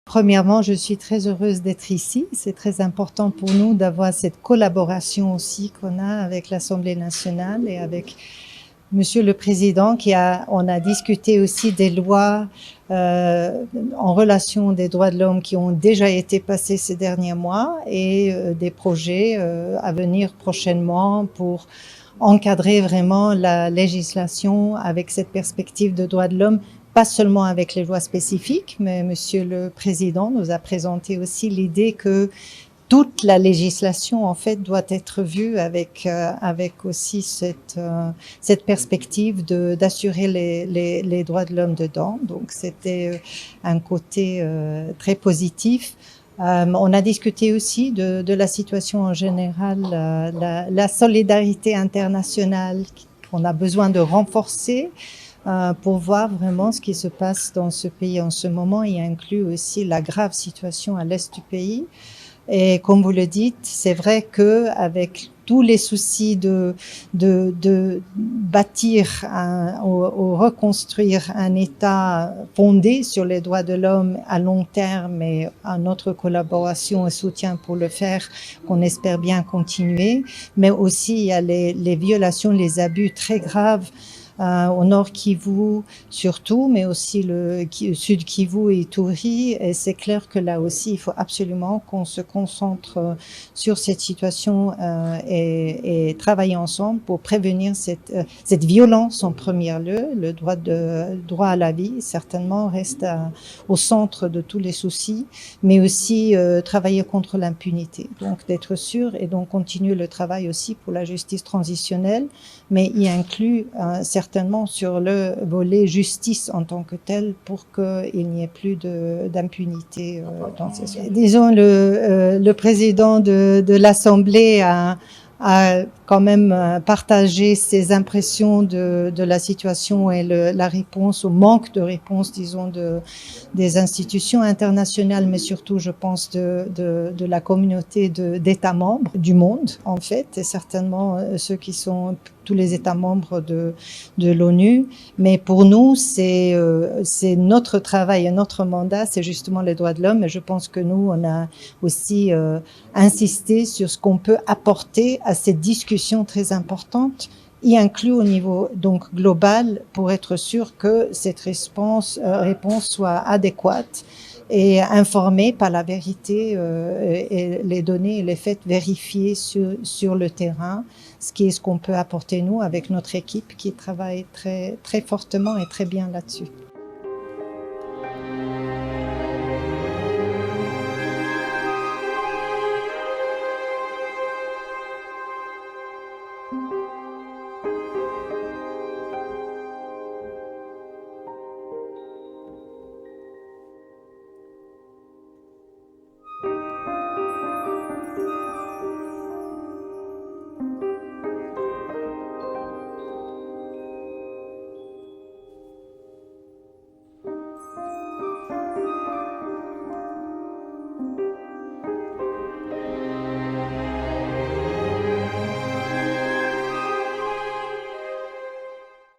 Premièrement, je suis très heureuse d'être ici. C'est très important pour nous d'avoir cette collaboration aussi qu'on a avec l'Assemblée nationale et avec Monsieur le Président on a discuté aussi des lois en relation des droits de l'homme qui ont déjà été passées ces derniers mois et des projets à venir prochainement pour encadrer vraiment la législation avec cette perspective de droits de l'homme, pas seulement avec les lois spécifiques, mais Monsieur le Président nous a présenté aussi l'idée que toute la législation en fait doit être vue avec aussi cette perspective d'assurer les droits de l'homme dedans. Donc c'était un côté très positif. On a discuté aussi de la situation en général, la solidarité internationale qu'on a besoin de renforcer pour voir vraiment ce qui se passe dans ce pays en ce moment. Il inclut aussi la grave situation à l'est du pays. Et comme vous le dites, c'est vrai que avec tous les soucis de bâtir ou reconstruire un État fondé sur les droits de l'homme à long terme et à notre collaboration et soutien pour le faire, qu'on espère bien continuer, mais aussi il y a les violations, les abus très graves au nord Kivu surtout, mais aussi le sud Kivu et Ituri. Et c'est clair que là aussi, il faut absolument qu'on se concentre sur cette situation et travailler ensemble pour prévenir cette violence en premier lieu. Le droit à la vie, certainement, reste au centre de tous les soucis, mais aussi travailler contre l'impunité. Donc, d'être sûr et donc continuer le travail aussi pour la justice transitionnelle, mais y inclut certainement sur le volet justice en tant que tel pour qu'il n'y ait plus d'impunité dans ces choses. Disons, le président de l'Assemblée a quand même partagé ses impressions de la situation et la réponse au manque de réponse, disons, des institutions internationales, mais surtout, je pense, de la communauté d'États membres du monde, en fait, et certainement ceux qui sont tous les États membres de l'ONU. Mais pour nous, c'est notre travail et notre mandat, c'est justement les droits de l'homme. Et je pense que nous, on a aussi insisté sur ce qu'on peut apporter à cette discussion très importante, y inclut au niveau donc global pour être sûr que cette réponse soit adéquate et informée par la vérité et les données et les faits vérifiés sur le terrain, ce qu'on peut apporter nous avec notre équipe qui travaille très, très fortement et très bien là-dessus.